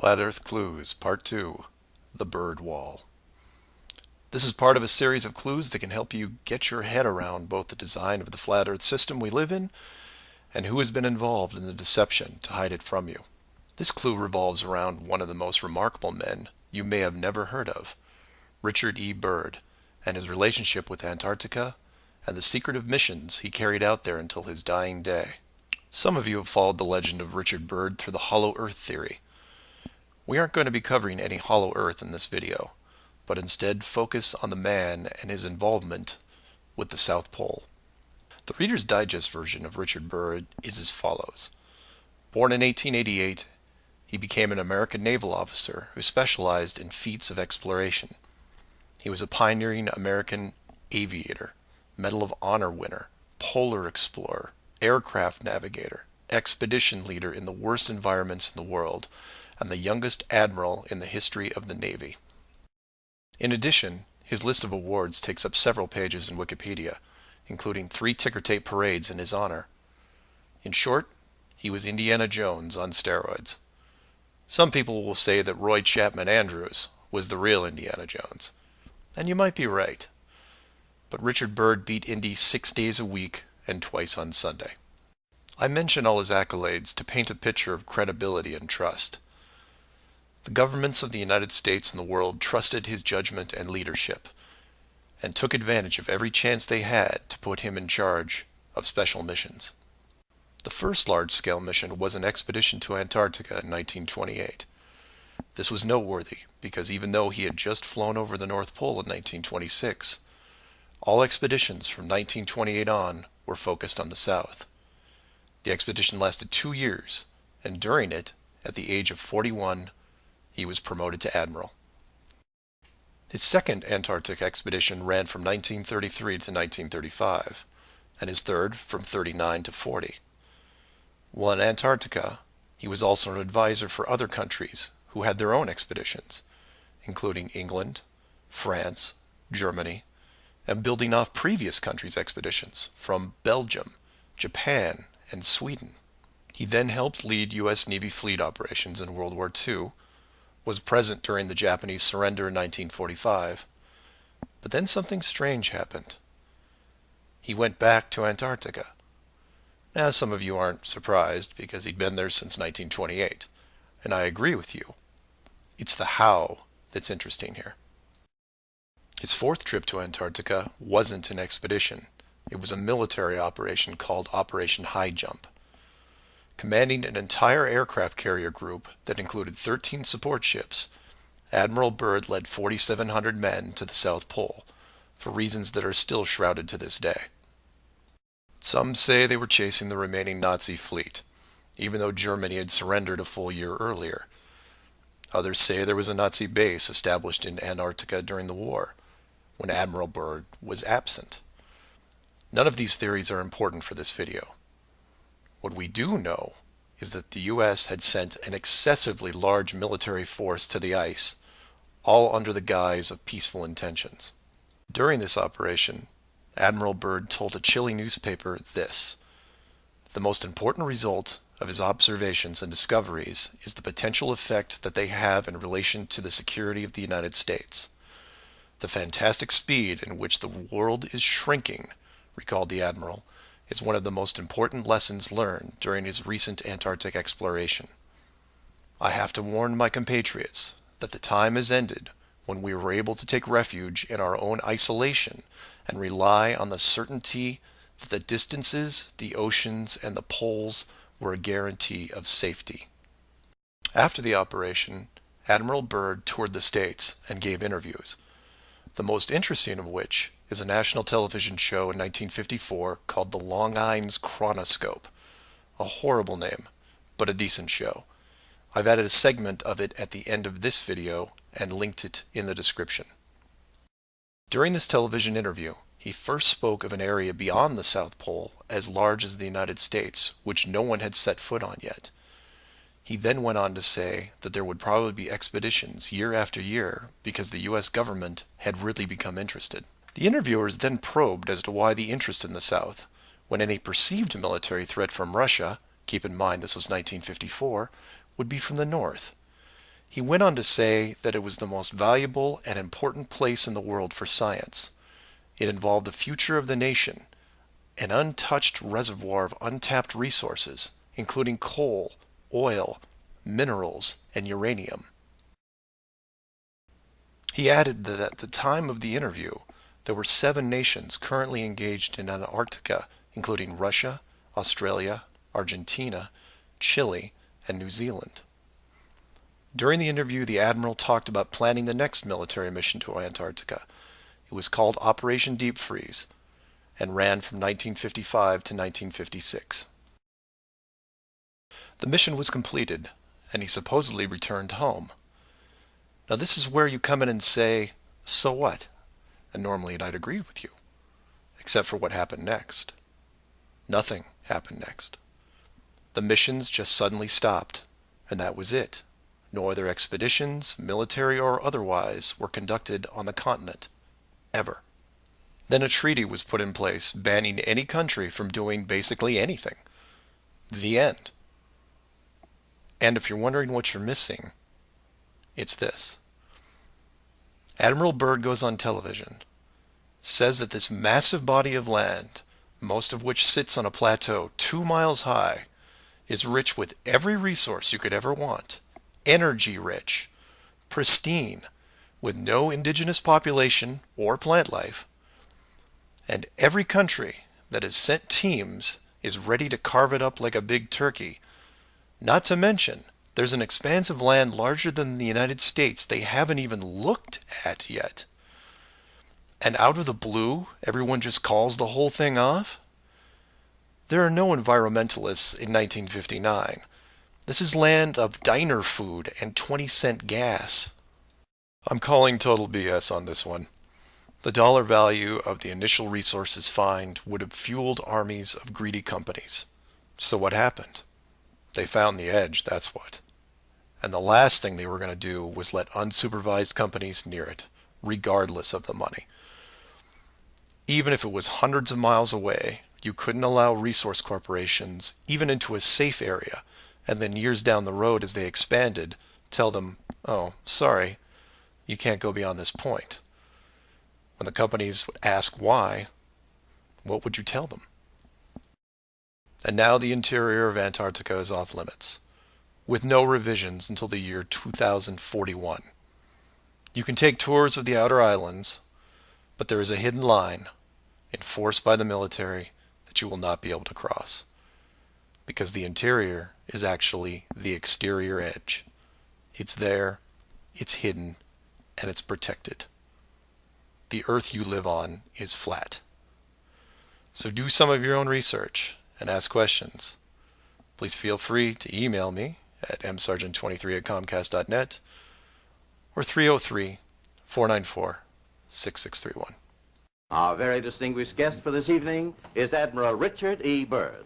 Flat Earth Clues, Part 2, The Byrd Wall. This is part of a series of clues that can help you get your head around both the design of the flat Earth system we live in and who has been involved in the deception to hide it from you. This clue revolves around one of the most remarkable men you may have never heard of, Richard E. Byrd, and his relationship with Antarctica and the secretive missions he carried out there until his dying day. Some of you have followed the legend of Richard Byrd through the hollow Earth theory. We aren't going to be covering any hollow Earth in this video, but instead focus on the man and his involvement with the South Pole. The Reader's Digest version of Richard Byrd is as follows. Born in 1888, he became an American naval officer who specialized in feats of exploration. He was a pioneering American aviator, Medal of Honor winner, polar explorer, aircraft navigator, expedition leader in the worst environments in the world, and the youngest admiral in the history of the Navy. In addition, his list of awards takes up several pages in Wikipedia, including 3 ticker tape parades in his honor. In short, he was Indiana Jones on steroids. Some people will say that Roy Chapman Andrews was the real Indiana Jones, and you might be right. But Richard Byrd beat Indy 6 days a week and twice on Sunday. I mention all his accolades to paint a picture of credibility and trust. The governments of the United States and the world trusted his judgment and leadership, and took advantage of every chance they had to put him in charge of special missions. The first large-scale mission was an expedition to Antarctica in 1928. This was noteworthy because even though he had just flown over the North Pole in 1926, all expeditions from 1928 on were focused on the South. The expedition lasted 2 years, and during it, at the age of 41, he was promoted to admiral. His second Antarctic expedition ran from 1933 to 1935, and his third from 39 to 40. While in Antarctica, he was also an advisor for other countries who had their own expeditions, including England, France, Germany, and building off previous countries' expeditions from Belgium, Japan, and Sweden. He then helped lead U.S. Navy fleet operations in World War II, was present during the Japanese surrender in 1945, but then something strange happened. He went back to Antarctica. Now, some of you aren't surprised because he'd been there since 1928, and I agree with you. It's the how that's interesting here. His fourth trip to Antarctica wasn't an expedition. It was a military operation called Operation High Jump. Commanding an entire aircraft carrier group that included 13 support ships, Admiral Byrd led 4,700 men to the South Pole, for reasons that are still shrouded to this day. Some say they were chasing the remaining Nazi fleet, even though Germany had surrendered a full year earlier. Others say there was a Nazi base established in Antarctica during the war, when Admiral Byrd was absent. None of these theories are important for this video. What we do know is that the U.S. had sent an excessively large military force to the ice, all under the guise of peaceful intentions. During this operation, Admiral Byrd told a Chile newspaper this: "The most important result of his observations and discoveries is the potential effect that they have in relation to the security of the United States. The fantastic speed in which the world is shrinking," recalled the Admiral, "is one of the most important lessons learned during his recent Antarctic exploration. I have to warn my compatriots that the time has ended when we were able to take refuge in our own isolation and rely on the certainty that the distances, the oceans, and the poles were a guarantee of safety." After the operation, Admiral Byrd toured the States and gave interviews, the most interesting of which is a national television show in 1954 called The Longines Chronoscope. A horrible name, but a decent show. I've added a segment of it at the end of this video and linked it in the description. During this television interview, he first spoke of an area beyond the South Pole as large as the United States, which no one had set foot on yet. He then went on to say that there would probably be expeditions year after year because the U.S. government had really become interested. The interviewers then probed as to why the interest in the South, when any perceived military threat from Russia, keep in mind this was 1954, would be from the North. He went on to say that it was the most valuable and important place in the world for science. It involved the future of the nation, an untouched reservoir of untapped resources, including coal, oil, minerals, and uranium. He added that at the time of the interview, there were 7 nations currently engaged in Antarctica, including Russia, Australia, Argentina, Chile, and New Zealand. During the interview, the Admiral talked about planning the next military mission to Antarctica. It was called Operation Deep Freeze and ran from 1955 to 1956. The mission was completed, and he supposedly returned home. Now this is where you come in and say, so what? And normally I'd agree with you, except for what happened next. Nothing happened next. The missions just suddenly stopped, and that was it. No other expeditions, military or otherwise, were conducted on the continent, ever. Then a treaty was put in place banning any country from doing basically anything. The end. And if you're wondering what you're missing, it's this. Admiral Byrd goes on television, says that this massive body of land, most of which sits on a plateau 2 miles high, is rich with every resource you could ever want, energy rich, pristine, with no indigenous population or plant life, and every country that has sent teams is ready to carve it up like a big turkey. Not to mention, there's an expanse of land larger than the United States they haven't even looked at yet. And out of the blue, everyone just calls the whole thing off? There are no environmentalists in 1959. This is land of diner food and 20-cent gas. I'm calling total BS on this one. The dollar value of the initial resources find would have fueled armies of greedy companies. So what happened? They found the edge, that's what. And the last thing they were going to do was let unsupervised companies near it, regardless of the money. Even if it was hundreds of miles away, you couldn't allow resource corporations even into a safe area, and then years down the road as they expanded, tell them, oh, sorry, you can't go beyond this point. When the companies would ask why, what would you tell them? And now the interior of Antarctica is off limits, with no revisions until the year 2041. You can take tours of the outer islands, but there is a hidden line, enforced by the military, that you will not be able to cross. Because the interior is actually the exterior edge. It's there, it's hidden, and it's protected. The Earth you live on is flat. So do some of your own research and ask questions. Please feel free to email me at msargent23@comcast.net or 303-494-6631. Our very distinguished guest for this evening is Admiral Richard E. Byrd.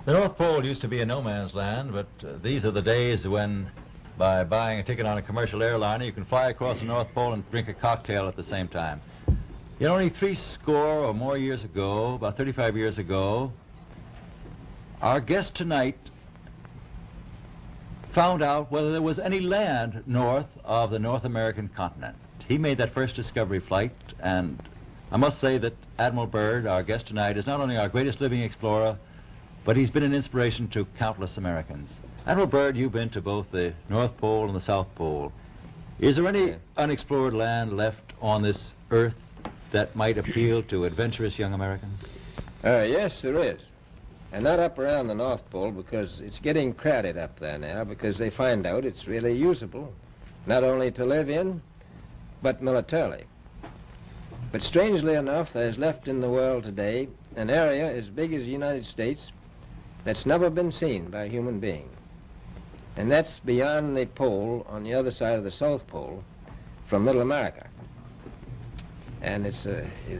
The North Pole used to be a no-man's land, but these are the days when, by buying a ticket on a commercial airliner, you can fly across the North Pole and drink a cocktail at the same time. Yet only 70 or more years ago, about 35 years ago, our guest tonight found out whether there was any land north of the North American continent. He made that first discovery flight, and I must say that Admiral Byrd, our guest tonight, is not only our greatest living explorer, but he's been an inspiration to countless Americans. Admiral Byrd, you've been to both the North Pole and the South Pole. Is there any unexplored land left on this Earth that might appeal to adventurous young Americans? Yes, there is. And not up around the North Pole, because it's getting crowded up there now, because they find out it's really usable, not only to live in, but militarily. But strangely enough, there's left in the world today an area as big as the United States that's never been seen by a human being. And that's beyond the pole on the other side of the South Pole from Middle America. And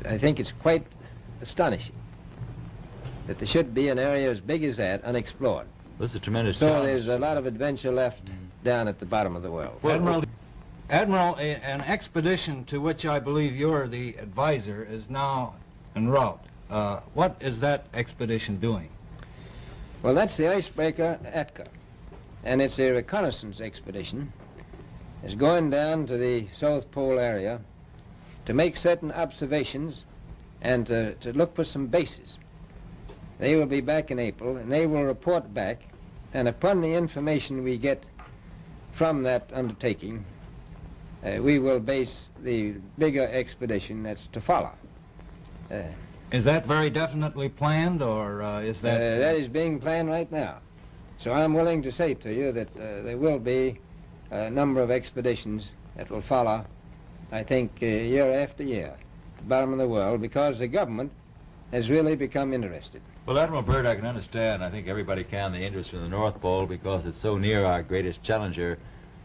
I think it's quite astonishing that there should be an area as big as that unexplored. This is a tremendous So challenge. there's a lot of adventure left down at the bottom of the world. Admiral, an expedition to which I believe you're the advisor is now en route. What is that expedition doing? Well, that's the icebreaker Atka. and it's a reconnaissance expedition, is going down to the South Pole area to make certain observations and to look for some bases. They will be back in April, and they will report back, and upon the information we get from that undertaking, we will base the bigger expedition that's to follow. Is that very definitely planned, or is that... That is being planned right now. So I'm willing to say to you that there will be a number of expeditions that will follow, I think, year after year, at the bottom of the world, because the government has really become interested. Well, Admiral Byrd, I can understand, I think everybody can, the interest in the North Pole because it's so near our greatest challenger,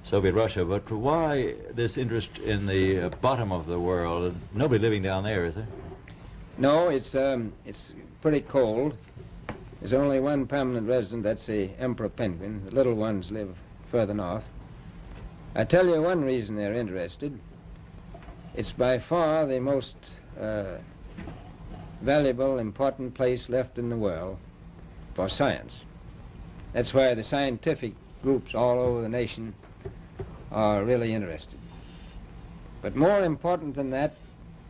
Soviet Russia. But why this interest in the bottom of the world? Nobody living down there, is there? No, it's pretty cold. There's only one permanent resident, that's the emperor penguin. The little ones live further north. I tell you one reason they're interested. It's by far the most valuable, important place left in the world for science. That's why the scientific groups all over the nation are really interested. But more important than that,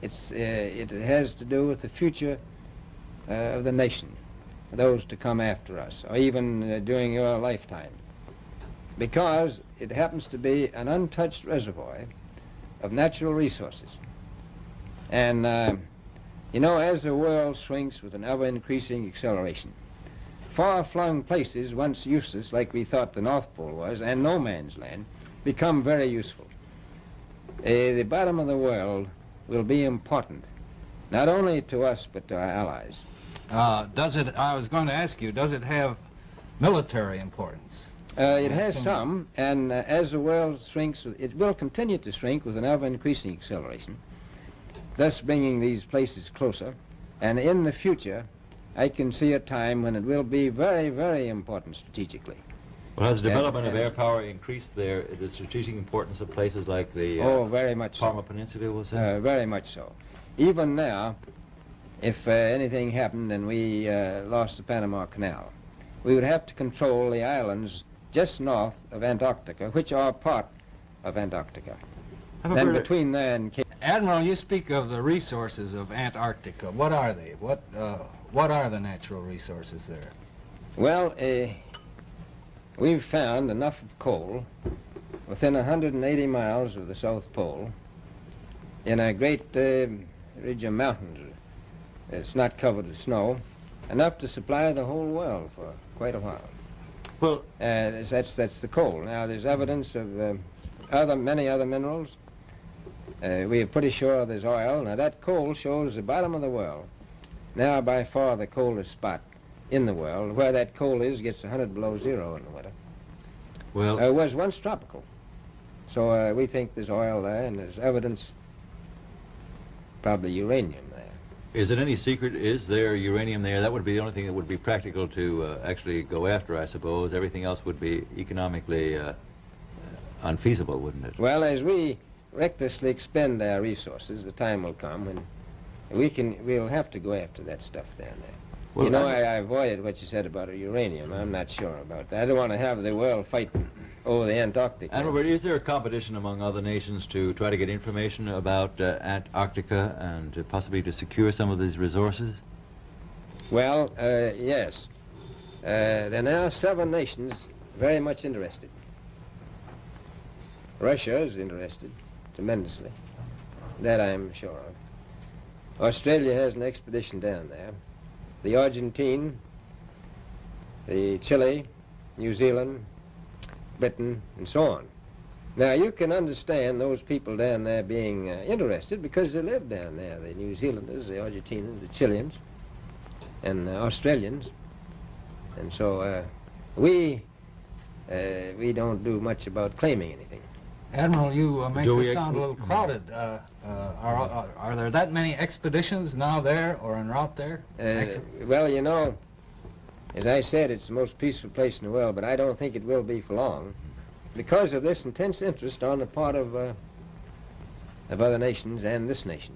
it has to do with the future of the nation, those to come after us, or even during your lifetime, because it happens to be an untouched reservoir of natural resources. And you know, as the world shrinks with an ever-increasing acceleration, far-flung places once useless, like we thought the North Pole was, and no man's land, become very useful. The bottom of the world will be important, not only to us, but to our allies. I was going to ask you, does it have military importance? It has some, and as the world shrinks, it will continue to shrink with an ever-increasing acceleration, thus bringing these places closer. And in the future, I can see a time when it will be very, very important strategically. Well, has the development of air power increased the strategic importance of places like the very much Parma so. Peninsula, was that? Very much so. Even now, if anything happened and we lost the Panama Canal, we would have to control the islands just north of Antarctica, which are part of Antarctica. Then between there and Cape... Admiral, you speak of the resources of Antarctica. What are they? What are the natural resources there? Well, we've found enough of coal within 180 miles of the South Pole in a great ridge of mountains. It's not covered with snow, enough to supply the whole world for quite a while. Well, that's the coal. Now, there's evidence of many other minerals. We are pretty sure there's oil. Now, that coal shows the bottom of the world. Now, by far the coldest spot in the world. Where that coal is gets 100 below zero in the winter. Well, it was once tropical. So we think there's oil there, and there's evidence, probably uranium there. is it any secret, is there uranium there? That would be the only thing that would be practical to actually go after, I suppose. Everything else would be economically unfeasible, wouldn't it? Well, as we recklessly expend our resources, the time will come when we'll have to go after that stuff down there. Well, you know, I avoided what you said about uranium. I'm not sure about that. I don't want to have the world fight over the Antarctic. And Robert, is there a competition among other nations to try to get information about Antarctica and possibly to secure some of these resources? Well, yes. There are now 7 nations very much interested. Russia is interested tremendously. That I'm sure of. Australia has an expedition down there. The Argentine, the Chile, New Zealand, Britain, and so on. Now, you can understand those people down there being interested because they live down there, the New Zealanders, the Argentinians, the Chileans, and Australians. And so we don't do much about claiming anything. Admiral, you make this sound a little crowded. Are there that many expeditions now there or en route there? Well, you know, as I said, it's the most peaceful place in the world, but I don't think it will be for long because of this intense interest on the part of other nations and this nation.